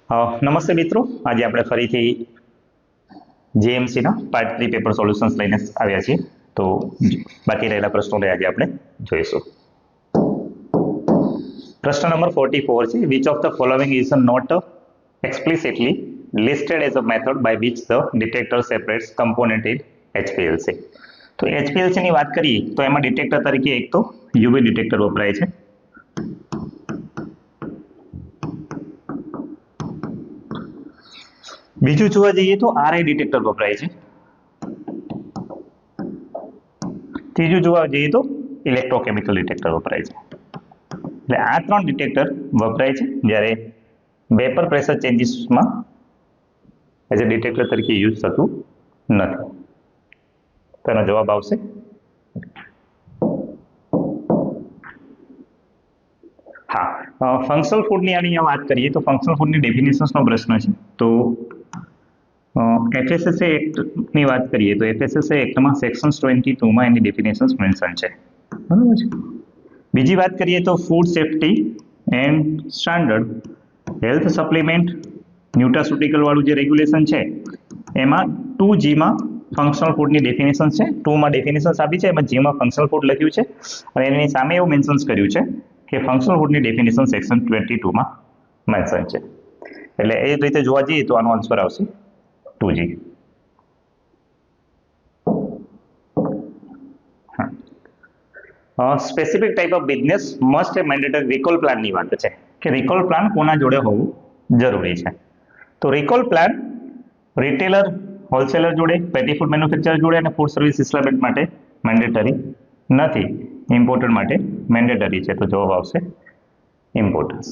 નમસ્તે મિત્રો, આજે આપણે ફરીથી જેએમસીના પાર્ટ 3 પેપર સોલ્યુશન્સ લઈને આવ્યા છીએ. તો બાકી રહેલા પ્રશ્નોને આજે આપણે જોઈશું. પ્રશ્ન નંબર 44 છે, which of the following is not explicitly listed as a method by which the detector separates component in HPLC. તો HPLC ની વાત કરીએ તો એમાં ડિટેક્ટર તરીકે એક તો યુવી ડિટેક્ટર વપરાય છે. બીજું જોવા જઈએ તો આરઆઈ ડિટેક્ટર વપરાય છે. ત્રીજું જોવા જઈએ તો ઇલેક્ટ્રોકેમિકલ ડિટેક્ટર વપરાય છે. એટલે આ ત્રણ ડિટેક્ટર વપરાય છે જ્યારે વેપર પ્રેશર ચેન્જીસમાં એઝ અ ડિટેક્ટર તરીકે યુઝ થતું નથી. તો એનો જવાબ આવશે હા. ફંક્શનલ ફૂડની અહીંયા વાત કરીએ તો ફંક્શનલ ફૂડની ડેફિનેશન્સનો પ્રશ્ન છે. તો FSSA એક્ટની વાત કરીએ તો FSSA એક્ટમાં સેક્શન 22માં એની ડેફિનેશન્સ મેન્શન છે, બરાબર છે. બીજી વાત કરીએ તો food safety and standard health supplement nutraceutical વાળું જે રેગ્યુલેશન છે એમાં 2Gમાં ફંક્શનલ ફૂડની ડેફિનેશન છે. 2માં ડેફિનેશન્સ આપી છે, એમાં Gમાં ફંક્શનલ ફૂડ લખ્યું છે અને એની સામે એવું મેન્શન કર્યું છે કે ફંક્શનલ ફૂડની ડેફિનેશન સેક્શન 22માં મેન્શન છે. એટલે એ રીતે જોવા જઈએ તો આનો આન્સર આવશે 2G. Specific type of business must have mandatory recall પ્લાનની વાત છે કે રિકોલ પ્લાન કોના જોડે હોવું જરૂરી છે. તો રિકોલ પ્લાન રિટેલર, હોલસેલર જોડે, પેટી ફૂડ મેન્યુફેક્ચરર જોડે અને ફૂડ સર્વિસ એસ્ટાબ્લિશમેન્ટ માટે મેન્ડેટરી નથી, ઇમ્પોર્ટર માટે મેન્ડેટરી છે. તો જવાબ આવશે ઇમ્પોર્ટર્સ.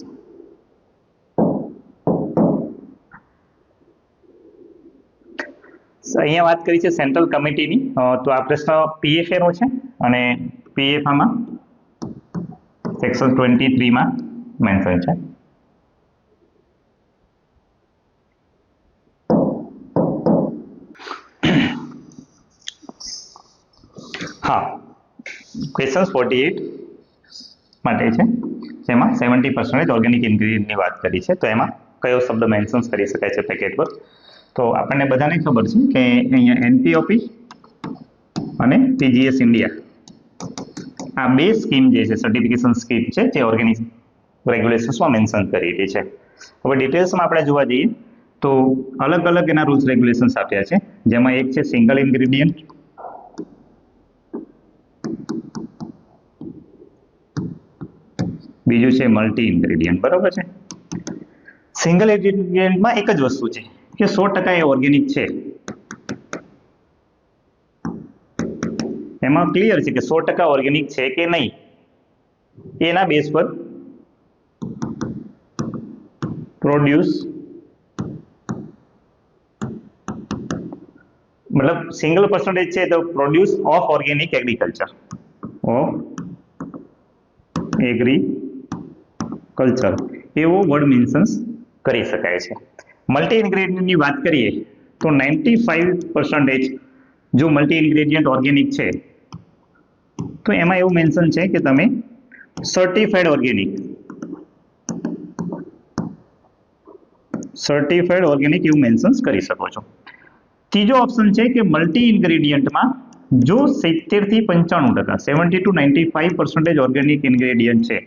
અહીંયા વાત કરી છે સેન્ટ્રલ કમિટીની. તો આ પ્રશ્ન PFA નો છે અને PFAમાં સેક્શન 23માં મેન્શન છે. હા, ક્વેશ્ચન 48 માટે છે, જેમાં 70% ઓર્ગેનિક ઇન્ગ્રેડિયન્ટની વાત કરી છે. તો એમાં કયો શબ્દ મેન્શન કરી શકાય છે પેકેટ પર? તો આપણને બધાને ખબર છે કે અહીંયા NPOP અને TGS ઇન્ડિયા આ બે સ્કીમ જે છે સર્ટિફિકેશન સ્કીમ છે જે ઓર્ગેનિક રેગ્યુલેશન્સમાં મેન્શન કરેલી છે. હવે ડિટેલ્સમાં આપણે જોવા જઈએ તો અલગ અલગ એના રૂલ્સ રેગ્યુલેશન્સ આપ્યા છે, જેમાં એક છે સિંગલ ઇન્ગ્રેડિયન્ટ, બીજું છે મલ્ટી ઇન્ગ્રેડિયન્ટ, બરોબર છે. સિંગલ ઇન્ગ્રેડિયન્ટમાં એક જ વસ્તુ છે કે 100% એ ઓર્ગેનિક છે. એમાં ક્લિયર છે કે 100% ઓર્ગેનિક છે કે નહીં, એના બેઝ પર પ્રોડ્યુસ, મતલબ સિંગલ પર્સન્ટેજ છે તો produce of organic agriculture, of agriculture એવો વર્ડ મેન્શન કરી શકાય છે. મલ્ટી ઇન્ગ્રેડિયન્ટની વાત કરીએ તો 95% જો મલ્ટી ઇન્ગ્રેડિયન્ટ ઓર્ગેનિક છે તો એમાં એવું મેન્શન છે કે તમે સર્ટિફાઈડ ઓર્ગેનિક એવું મેન્શન કરી શકો છો. ત્રીજો ઓપ્શન છે કે મલ્ટી ઇન્ગ્રેડિયન્ટમાં જો 70 થી 95%, 70 to 95% ઓર્ગેનિક ઇન્ગ્રેડિયન્ટ છે,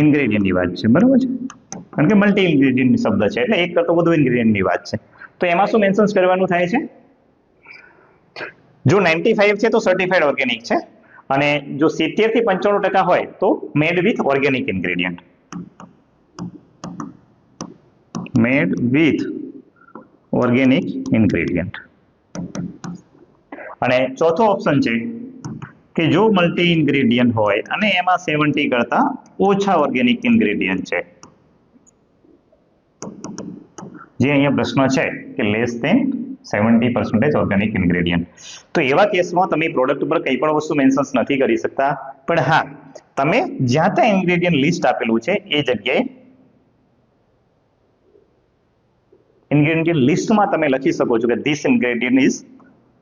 ઇન્ગ્રેડિયન્ટની વાત છે, બરાબર છે, કારણ કે મલ્ટી ઇન્ગ્રેડિયન્ટ શબ્દ છે એટલે એક કરતો વધુ ઇન્ગ્રેડિયન્ટની વાત છે. તો એમાં શું મેન્શન કરવાનું થાય છે? જો 95 છે તો સર્ટિફાઈડ ઓર્ગેનિક છે અને જો 70 થી 95% હોય તો made with organic ingredient, made with organic ingredient. અને ચોથો ઓપ્શન છે કે જો મલ્ટી ઇન્ગ્રેડિયન્ટ હોય અને એમાં 70 કરતા ઓછા ઓર્ગેનિક ઇન્ગ્રેડિયન્ટ છે, જે અહીંયા પ્રશ્ન છે કે લેસ ધેન 70% ઓર્ગેનિક ઇન્ગ્રેડિયન્ટ. તો એવા કેસમાં તમે પ્રોડક્ટ ઉપર કંઈ પણ વસ્તુ મેન્શન નથી કરી શકતા, પણ હા તમે જ્યાં ત્યાં ઇન્ગ્રેડિયન્ટ લિસ્ટ આપેલું છે એ જગ્યાએ ઇન્ગ્રેડિયન્ટ લિસ્ટમાં તમે લખી શકો છો કે this ingredient is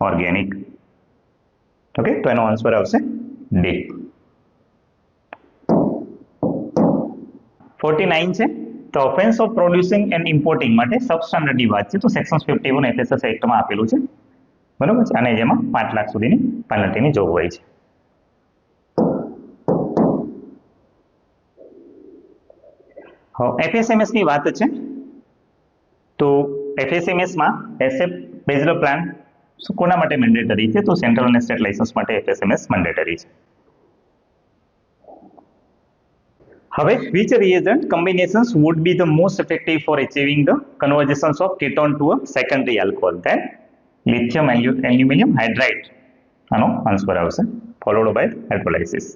organic. Okay, તો એનો આન્સર આવશે ડી. 49 છે તો offence of producing and importing માટે સબસ્ટાન્ડર્ડની વાત છે તો સેક્શન 51 એફએસએસએ એક્ટમાં આપેલું છે, બરાબર છે, અને જેમાં 5 લાખ સુધીની પેનલ્ટીની જોગવાઈ છે. એફએસએમએસ ની વાત છે તો એફએસએમએસ માં એસેપ બેઝડ પ્લાન કોના માટે મેન્ડેટરી છે? તો સેન્ટ્રલ અને સ્ટેટ લાઇસન્સ માટે એફએસએમએસ મેન્ડેટરી છે. હવે which reagent combinations would be the most effective for achieving the conversions of ketone to a secondary alcohol? Then lithium aluminum hydride આનો આન્સર આવશે, followed by hydrolysis.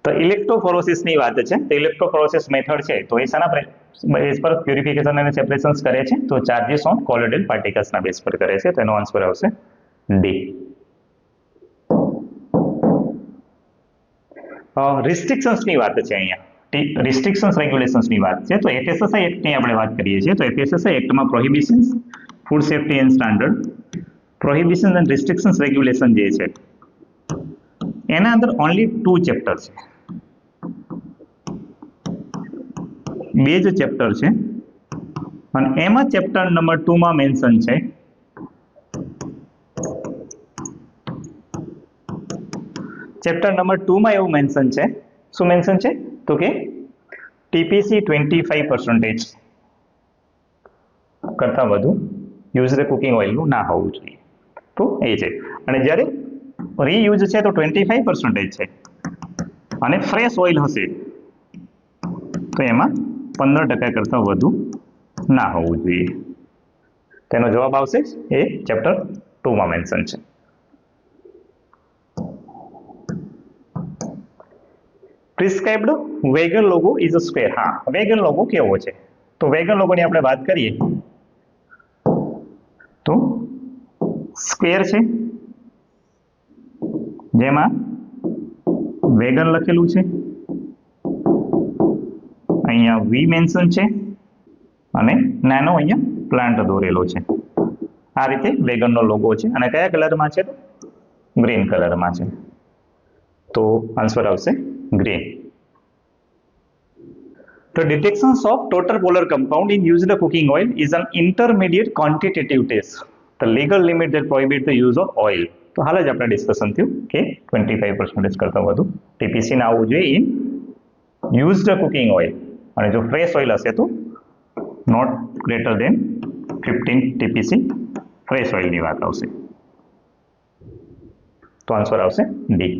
તો ઇલેક્ટ્રોફોરોસિસ ની વાત છે તો ઇલેક્ટ્રોફોરોસિસ મેથડ છે તો એ શાના બેઝ પર પ્યુરિફિકેશન અને સેપરેશન્સ કરે છે? તો ચાર્जेस ઓન કોલોઇડલ પાર્ટિકલ્સ ના બેઝ પર કરે છે, તો એનો આન્સર આવશે ડી. રિસ્ટ્રિક્શન્સ ની વાત છે, અહીંયા રિસ્ટ્રિક્શન્સ રેગ્યુલેશન્સ ની વાત છે તો એફએસએસએ એક્ટ ની આપણે વાત કરીએ છીએ તો એફએસએસએ એક્ટમાં prohibitions, food safety and standard, prohibitions and restrictions regulation જે છે એના અંદર ઓનલી 2 ચેપ્ટર છે, 2 જ ચેપ્ટર છે અને એમાં ચેપ્ટર નંબર 2 માં મેન્શન છે ચેપ્ટર નંબર 2 માં એવું મેન્શન છે, શું મેન્શન છે તો કે ટીપીસી 25% કરતાં વધુ યુઝડ કુકિંગ ઓઇલનું ના હોવું જોઈએ, તો એ છે. અને જ્યારે રીયુઝ છે તો 25% છે અને ફ્રેશ ઓઇલ હશે તો એમાં 15% કરતાં વધુ ના હોવું જોઈએ. તેનો જવાબ આવશે એ ચેપ્ટર 2 માં મેન્શન છે. Prescribed vegan logo is a square. હા, વેગન લોગો કેવો છે? તો વેગન લોગોની આપણે વાત કરીએ તો સ્ક્વેર છે જેમાં વેગન લખેલું છે, અહીંયા વી મેન્શન છે અને નાનો અહીંયા પ્લાન્ટ દોરેલો છે. આ રીતે વેગનનો લોગો છે અને કયા કલરમાં છે? તો ગ્રીન કલરમાં છે, તો આન્સર આવશે green. The detections of total polar compound in used cooking oil is an intermediate quantitative test. The legal limit that prohibits the use of oil. તો હાલ જ આપણે ડિસ્કશન થયું કે 25% કરતાં વધુ ટીપીસી ના આવવું જોઈએ ઇન યુઝડ કુકિંગ ઓઇલ, અને જો ફ્રેશ ઓઇલ હશે તો not greater than 15 TPC fresh ઓઇલની વાત આવશે, તો આન્સર આવશે ડી.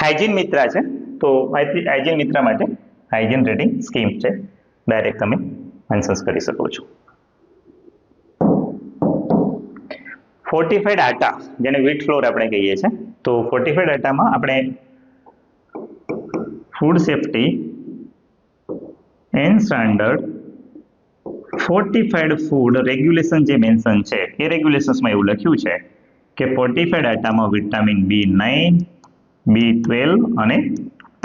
હાઇજીન મિત્રા છે તો હાઇજીન મિત્રા માટે હાઇજીન રેટિંગ સ્કીમ છે, ડાયરેક્ટ તમે મેન્શન કરી શકો છો. ફોર્ટિફાઈડ આટા જેને વ્હીટ ફ્લોર આપણે કહીએ છીએ તો ફોર્ટિફાઈડ આટામાં આપણે food safety and standard fortified food regulation જે મેન્શન છે એ રેગ્યુલેશન્સમાં એવું લખ્યું છે કે ફોર્ટિફાઈડ આટામાં વિટામિન B9, B12 અને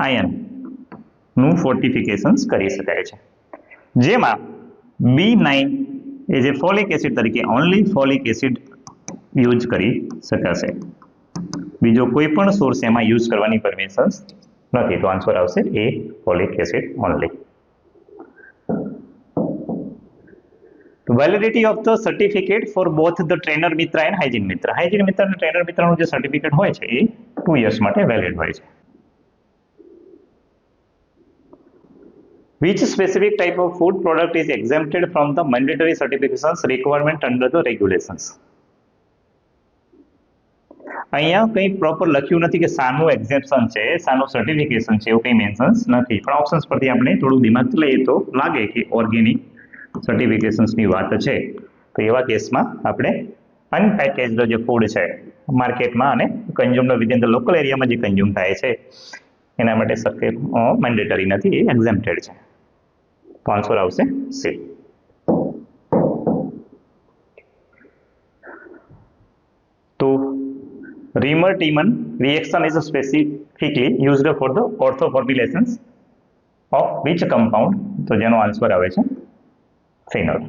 આયર્નનું ફોર્ટિફિકેશન્સ કરી શકાય છે, જેમાં B9 એ જે ફોલિક એસિડ તરીકે ઓનલી ફોલિક એસિડ યુઝ કરી શકાશે, બીજો કોઈ પણ સોર્સ એમાં યુઝ કરવાની પરમિશન નથી, તો આન્સર આવશે A folic acid only. Validity of the certificate for both the trainer Mitra and hygiene Mitra. Hygiene Mitra અને ટ્રેનર મિત્રનું જે સર્ટિફિકેટ હોય છે એ 2 years માટે વેલિડ હોય છે. Which specific type of food product is exempted from the mandatory certifications requirement under the regulations? અહીંયા કંઈ proper લખ્યું નથી કે શાનું એક્ઝેપ્શન છે, શાનું સર્ટિફિકેશન છે, એવું કંઈ મેન્શન્સ નથી, પણ ઓપ્શન્સ પરથી આપણે થોડું દિમાગ લઈએ તો લાગે કે ઓર્ગેનિક સર્ટિફિકેશન્સની વાત છે તો એવા કેસમાં આપણે અનપેકેજ્ડ જે ફૂડ છે માર્કેટમાં અને કન્ઝ્યુમર વિધિન ધ લોકલ એરિયામાં જે કન્ઝ્યુમ થાય છે એના માટે મેન્ડેટરી નથી, એ એક્ઝેમ્પ્ટેડ છે, તો આન્સર આવશે સી. તો Riemann-Tiemann reaction is specifically used for the orthoformulations of which compound? તો જેનો આન્સર આવે છે ફિનોલ.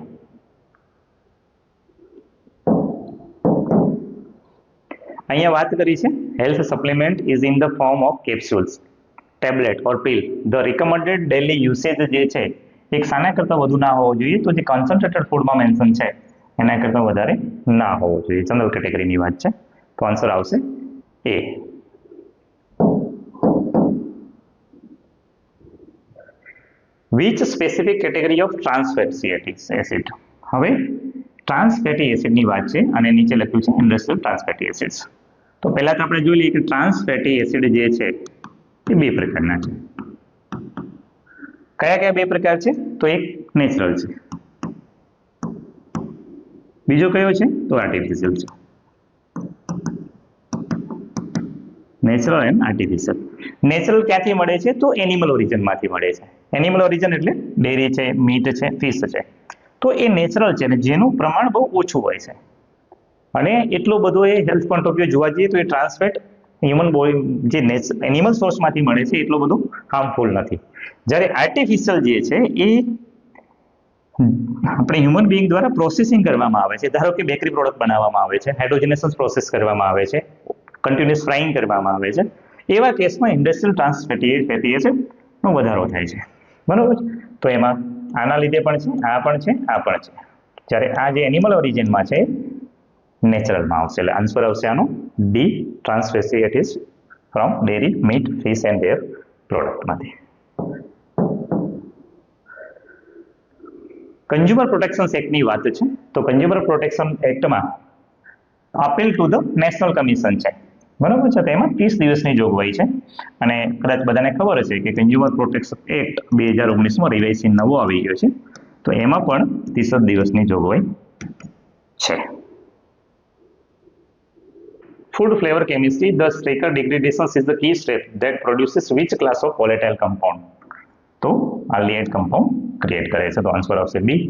અહીંયા વાત કરી છે health supplement is in the form of capsules, tablet or pill. The recommended daily usage જે છે એક સાના કરતાં વધુ ના હોવો જોઈએ, તો જે કોન્સન્ટ્રેટેડ ફૂડમાં મેન્શન છે એના કરતાં વધારે ના હોવો જોઈએ. જનરલ કેટેગરીની વાત છે, તો આન્સર આવશે A. Which specific category of trans fatty acid? હવે ટ્રાન્સ ફેટી એસિડની વાત છે અને નીચે લખ્યું છે ઇન્ડસ્ટ્રીયલ ટ્રાન્સ ફેટી એસિડ્સ. તો પહેલા તો આપણે જોઈ લઈએ કે ટ્રાન્સ ફેટી એસિડ જે છે એ બે પ્રકારના છે. કયા કયા બે પ્રકાર છે? તો એક નેચરલ છે, બીજો કયો છે? તો આર્ટિફિશિયલ છે. Natural and artificial. નેચરલ ક્યાંથી મળે છે? તો એનિમલ ઓરિજિનમાંથી મળે છે. એનિમલ ઓરિજિન એટલે ડેરી છે, મીટ છે, ફિશ છે. તો એ નેચરલ છે અને જેનું પ્રમાણ બહુ ઓછું હોય છે અને એટલો બધો એ હેલ્થ પોઈન્ટ ઓફ વ્યૂ જોવા જઈએ તો એ ટ્રાન્સફેટ હ્યુમન બોડી જે એનિમલ સોર્સમાંથી મળે છે એટલો બધો હાર્મફુલ નથી. જ્યારે આર્ટિફિશિયલ જે છે એ આપણે હ્યુમન બિંગ દ્વારા પ્રોસેસિંગ કરવામાં આવે છે. ધારો કે બેકરી પ્રોડક્ટ બનાવવામાં આવે છે, હાઇડ્રોજનેશન પ્રોસેસ કરવામાં આવે છે, કન્ટિન્યુઅસ ફ્રાઈંગ કરવામાં આવે છે, એવા કેસમાં ઇન્ડસ્ટ્રીયલ ટ્રાન્સ ફેટી એસિડનો વધારો થાય છે. બરાબર છે? તો એમાં આના લીધે પણ છે, આ પણ છે, આ પણ છે. જ્યારે આ જે એનિમલ ઓરિજિનમાં છે નેચરલમાં આવશે, એટલે આન્સર આવશે આનો D, trans fatty acid from dairy, meat, fish and their પ્રોડક્ટમાંથી. કન્ઝ્યુમર પ્રોટેક્શન એક્ટની વાત છે, તો કન્ઝ્યુમર પ્રોટેક્શન એક્ટમાં appeal to the national commission છે. બરાબર છે? તો એમાં 30 દિવસની જોગવાઈ છે અને કદાચ બધાને ખબર હશે કે કન્ઝ્યુમર પ્રોટેક્શન એક્ટ 2019માં રિવાઇઝ નવો આવી ગયો છે, તો એમાં પણ 30 દિવસની જોગવાઈ છે. Food flavor chemistry, the Straker degradation is the key step that produces which class of volatile compound? તો aldehyde compound ક્રિએટ કરે છે, તો આન્સર આવશે B.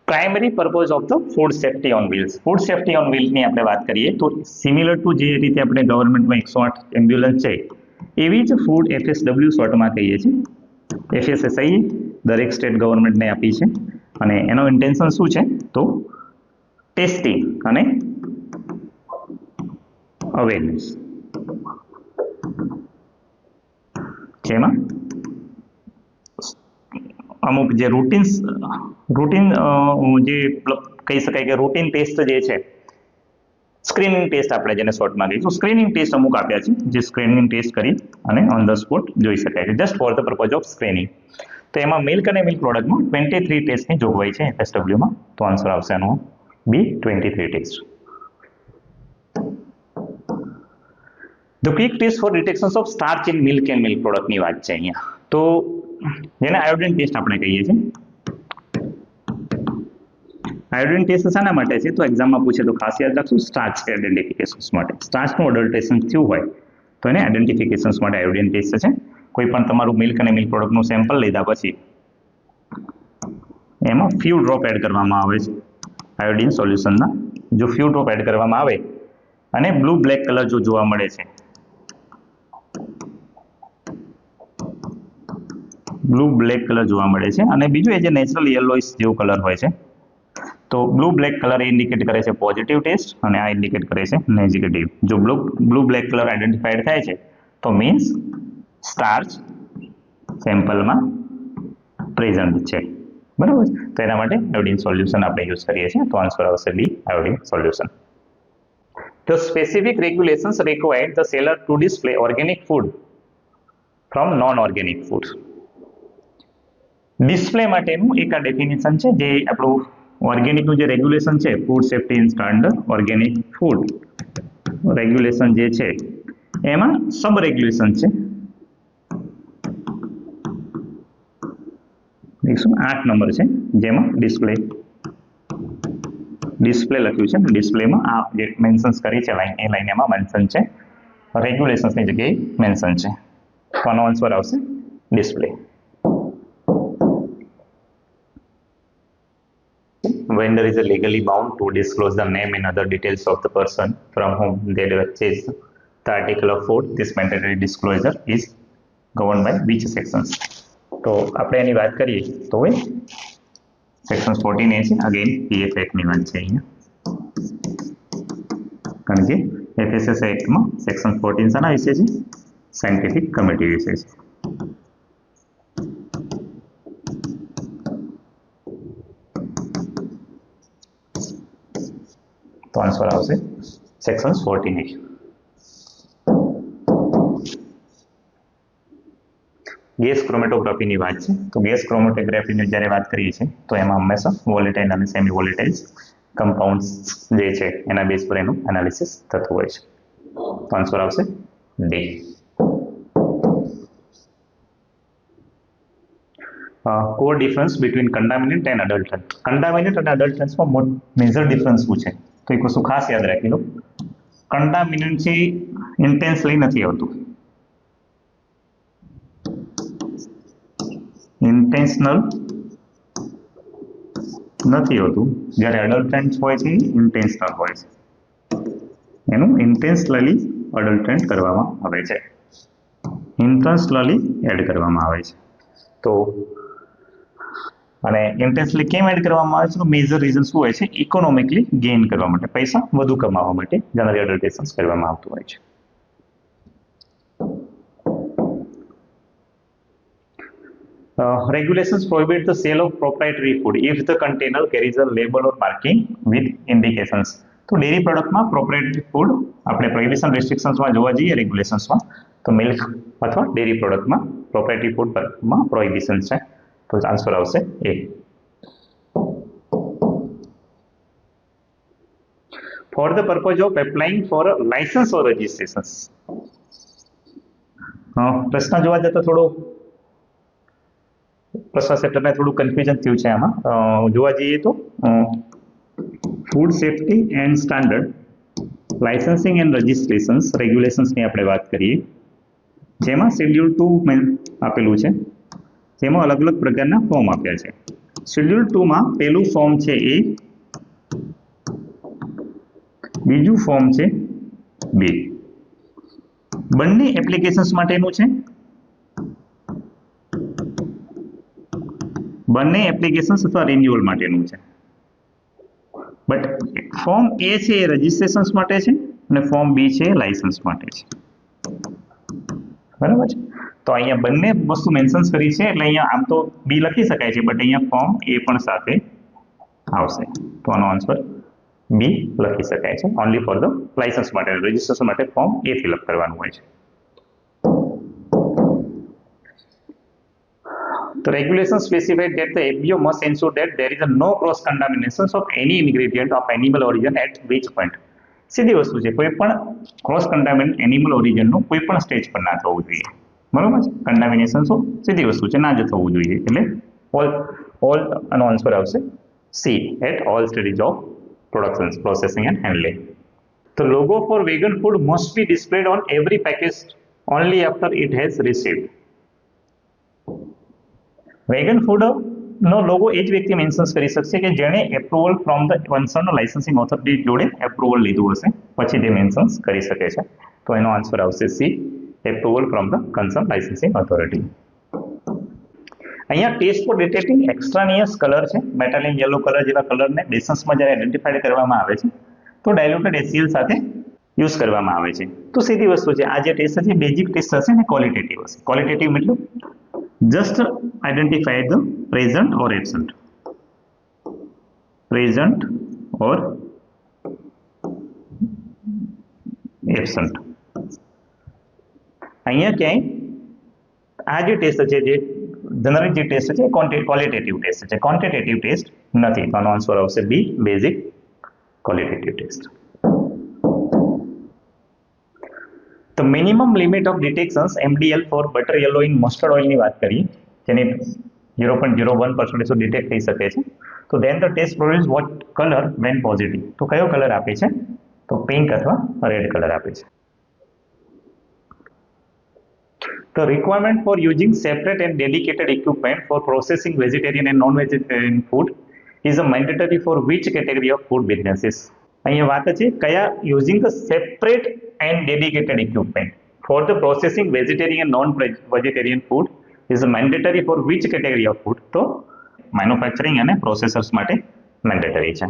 Primary purpose of the food safety on wheels. Food safety on વ્હીલ્સની આપણે વાત કરીએ તો સિમિલર ટુ જે રીતે આપણે ગવર્મેન્ટમાં 108 એમ્બ્યુલન્સ છે એવી જ ફૂડ FSW શોર્ટમાં કહીએ છીએ. FSSAI દરેક સ્ટેટ ગવર્મેન્ટને આપી છે અને એનો ઇન્ટેન્શન શું છે? તો ટેસ્ટિંગ અને અવેરનેસ, જેમાં અમુક જે રૂટીન જે કહી શકાય કે રૂટીન ટેસ્ટ જે છે, સ્ક્રીનિંગ ટેસ્ટ આપણે જેને શોર્ટમાં કહીશું, સ્ક્રીનિંગ ટેસ્ટ અમુક આપ્યા છે જે સ્ક્રીનિંગ ટેસ્ટ કરી અને ઓન ધ સ્પોટ જોઈ શકાય છે, just for the purpose of screening. તો એમાં મિલ્ક અને મિલ્ક પ્રોડક્ટમાં 23 ટેસ્ટની જોગવાઈ છે FSWમાં, તો આન્સર આવશે આનો B, 23 test. The quick test for detection of starch in milk and milk પ્રોડક્ટની વાત છે અહીંયા. તો જેને આયોડિન ટેસ્ટ આપણે કહીએ છીએ. આયોડિન ટેસ્ટ શાના માટે છે? તો એક્ઝામમાં પૂછે તો ખાસ યાદ રાખશું, સ્ટાર્ચ આઈડેન્ટિફિકેશન માટે. સ્ટાર્ચનું અડલ્ટ્રેશન થયું હોય તો એને આઈડેન્ટિફિકેશન માટે આયોડિન ટેસ્ટ છે. કોઈ પણ તમારું મિલ્ક અને મિલ્ક પ્રોડક્ટનું સેમ્પલ લીધા પછી એમાં ફ્યુ ડ્રોપ એડ કરવામાં આવે છે આયોડિન સોલ્યુશનના. જો ફ્યુ ડ્રોપ એડ કરવામાં આવે અને બ્લુ બ્લેક કલર જો જોવા મળે છે, બ્લુ બ્લેક કલર જોવા મળે છે અને બીજું એ જે નેચરલ યલોઇશ જેવો કલર હોય છે, તો બ્લુ બ્લેક કલર ઇન્ડિકેટ કરે છે પોઝિટિવ ટેસ્ટ અને આ ઇન્ડિકેટ કરે છે નેગેટિવ. જો બ્લુ બ્લેક કલર આઈડેન્ટિફાઈડ થાય છે તો મીન્સ સ્ટાર્ચ સેમ્પલમાં પ્રેઝન્ટ છે. બરાબર? તો એના માટે આયોડિન સોલ્યુશન આપણે યુઝ કરીએ છીએ, તો આન્સર આવશે B, iodine solution. The specific regulations require the seller to display organic food from non-organic food. Display માટેનું એક આ ડેફિનેશન છે જે આપણું ઓર્ગેનિકનું જે રેગ્યુલેશન છે, food safety standard organic food regulation જે છે એમાં સબ રેગ્યુલેશન છે 108 નંબર છે, જેમાં ડિસ્પ્લે લખ્યું છે. ડિસ્પ્લેમાં આ જે મેન્શન્સ કરી છે લાઈન, એ લાઈન એમાં મેન્શન છે, રેગ્યુલેશન્સની જગ્યાએ મેન્શન છે, તો આનો આન્સર આવશે display. Vendor is legally bound to disclose the name and other details of the person from whom they purchase the article of food. This mandatory disclosure is governed by which sections? તો આપણે એની વાત કરીએ તો section 14A છે, again PF એક્ટની વાત છે અહીંયા. કારણ કે એફએસએસઆઈ એક્ટમાં સેક્શન 14 શાના વિશે છે? સાયન્ટિફિક કમિટી વિશે છે. તો આન્સર આવશે સેક્શન 14A. ગેસ ક્રોમેટોગ્રાફીની વાત છે. તો ગેસ ક્રોમેટોગ્રાફીની જ્યારે વાત કરીએ છીએ તો એમાં હંમેશા વોલેટાઇલ અને સેમી વોલેટાઇલ કમ્પાઉન્ડ્સ જે છે એના બેઝ પર એનું એનાલિસિસ થતું હોય છે. તો આન્સર આવશે D. Core difference between contaminant and adulterant. Contaminant અને અડલ્ટન્ટ્સમાં મેજર ડિફરન્સ શું છે? તો એક વસ્તુ ખાસ યાદ રાખી લો, કન્ટામિનન્ટ છે ઇન્ટેન્સલી નથી આવતું, ઇન્ટેન્શનલ નથી હોતું. જ્યારે અડલ્ટન્ટ હોય છે ઇન્ટેન્શનલ હોય છે, એનું ઇન્ટેન્શનલી અડલ્ટન્ટ કરવામાં આવે છે, ઇન્ટેન્શનલી એડ કરવામાં આવે છે. તો અને ઇન્ટેન્શનલી કેમ એડ કરવામાં આવે છે? તો મેજર રીઝન શું હોય છે? ઇકોનોમિકલી ગેઇન કરવા માટે, પૈસા વધુ કમાવા માટે જનરલી એડલ્ટેશન્સ કરવામાં આવતું હોય છે. Regulations prohibit the sale of proprietary food if the container carries a label or marking with indications. તો ડેરી પ્રોડક્ટમાં પ્રોપ્રાઇટરી ફૂડ આપણે પ્રોહિબિશન રિસ્ટ્રિક્શન્સમાં જોવા જઈએ રેગ્યુલેશન્સમાં તો મિલ્ક અથવા ડેરી પ્રોડક્ટમાં પ્રોપ્રાઇટરી ફૂડમાં પ્રોહિબિશન છે. તો આન્સર આવશે એ. For the purpose of applying for a license or registrations. પ્રશ્ન જોવા જતા થોડો પ્રશ્ન સેટરને થોડું કન્ફ્યુઝન થયું છે આમાં. જોવા જઈએ તો food safety and standard licensing and registrations રેગ્યુલેશન્સની આપણે વાત કરીએ, જેમાં શેડ્યુલ 2 આપેલું છે, જેમાં અલગ અલગ પ્રકારના ફોર્મ આપ્યા છે. શેડ્યુલ 2માં પહેલું ફોર્મ છે એ, બીજું ફોર્મ છે બી. બંને એપ્લિકેશન્સ માટેનું છે, બંને એપ્લિકેશન્સ અથવા રિન્યુઅલ માટેનું છે. બટ ફોર્મ એ છે એ રજિસ્ટ્રેશન્સ માટે છે અને ફોર્મ બી છે લાઇસન્સ માટે છે. બરાબર છે. તો અહીંયા બંને વસ્તુ મેન્શન્સ કરી છે એટલે અહીંયા આમ તો બી લખી શકાય છે, બટ અહીંયા ફોર્મ એ પણ સાથે આવશે. તો આનો આન્સર બી લખી શકાય છે. ઓનલી ફોર ધ લાઇસન્સ માટે, રજિસ્ટ્રેશન માટે ફોર્મ એ ફિલઅપ કરવાનું હોય છે. The regulations specify that the FBO must ensure that there is no cross contamination of any ingredient of animal origin at which point. સીધી વસ્તુ છે, કોઈ પણ ક્રોસ કન્ટામિનેટ એનિમલ ઓરિજિનનું કોઈ પણ સ્ટેજ પર ના થવું જોઈએ. બરોબર છે. કન્ટામિનેશન શું સીધી વસ્તુ છે, ના જ થવું જોઈએ. એટલે ઓલ આનો આન્સર આવશે C, at all stage of production, processing and handling. The logo for vegan food must be displayed on every package only after it has received. Vegan ફૂડનો લોગો એ જ વ્યક્તિ મેન્શન્સ કરી શકશે કે જેણે approval from the concern licensing authority જોડે approval લીધું હશે, પછી તે મેન્શન્સ કરી શકે છે. તો એનો આન્સર આવશે C, approval from the concern licensing authority. અહીંયા ટેસ્ટ ફોર ડિટેક્ટિંગ એક્સ્ટ્રાનિયસ કલર છે, મેટાલિક યલો કલર જેવા કલરને બેસન્સમાં જ્યારે આઈડેન્ટિફાઈડ કરવામાં આવે છે તો ડાયલ્યુટેડ HCl સાથે યુઝ કરવામાં આવે છે. તો સીધી વસ્તુ છે, આ જે ટેસ્ટ છે બેઝિક ટેસ્ટ હશે ને ક્વોલિટેટિવ હશે. ક્વોલિટેટિવ મતલબ just identify the present or absent, present or absent. અહીંયા ક્યાંય આ જે ટેસ્ટ છે, જે જનરલી જે ટેસ્ટ છે ક્વોલિટેટિવ ટેસ્ટ છે, ક્વોન્ટિટેટિવ ટેસ્ટ નથી. તો આનો આન્સર આવશે B, basic qualitative test. The minimum limit of detections MDL for butter yellow in mustard oil ની વાત કરીએ, જેની 0.01% ડિટેક્ટ થઈ શકે છે. તો then the test produces what color when positive? તો કયો કલર આપે છે? તો પિંક અથવા રેડ કલર આપે છે. The requirement for using separate and dedicated equipment for processing vegetarian and non-vegetarian food is a mandatory for which category of food businesses? અહીંયા વાત છે કયા using the separate and dedicated equipment for the processing vegetarian and non vegetarian food is mandatory for which category of food? તો manufacturing અને processors માટે mandatory છે.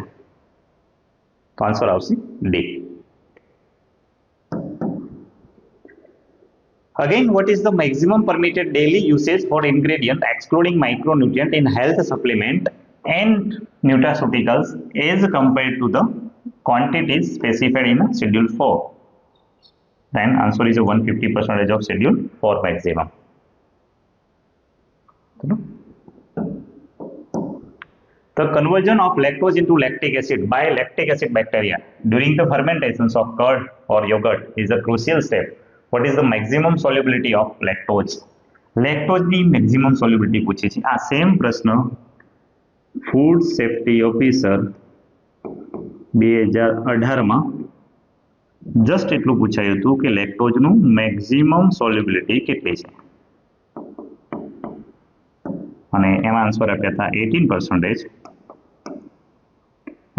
તો answer આવશે D. Again, what is the maximum permitted daily usage for ingredient excluding micronutrient in health supplement and nutraceuticals as compared to the quantities specified in Schedule 4? Then answer is 150% of Schedule 4 maximum. The conversion of lactose into lactic acid by lactic acid bacteria during the fermentations of curd or yogurt is a crucial step. What is the maximum solubility of lactose? Lactose ની maximum solubility પૂછે છે. આ same પ્રશ્ન food safety officer 2018 માં just એટલું પૂછાયું હતું કે લેક્ટોઝનું maximum solubility કેટલી છે અને એમાં આન્સર આપ્યા હતા 18%.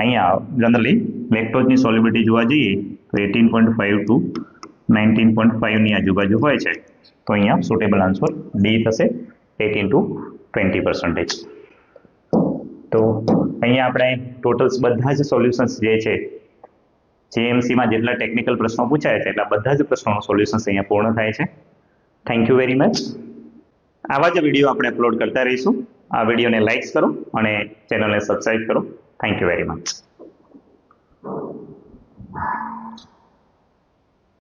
અહીંયા જનરલી લેક્ટોઝની સોલ્યુબિલિટી જોવા જઈએ તો 18.5 ટુ 19.5 ની આજુબાજુ હોય છે, તો અહીંયા સુટેબલ આન્સર ડી થશે, 18 to 20%. તો અહીંયા આપણે ટોટલ્સ બધા જ સોલ્યુશન્સ જે છે જેએમસીમાં જેટલા ટેકનિકલ પ્રશ્નો પૂછાય છે એટલા બધા જ પ્રશ્નોનું સોલ્યુશન્સ અહીંયા પૂર્ણ થાય છે. Thank you very much. આવા જ વિડીયો આપણે અપલોડ કરતા રહીશું. આ વિડીયોને લાઇક કરો અને ચેનલને સબસ્ક્રાઇબ કરો. Thank you very much.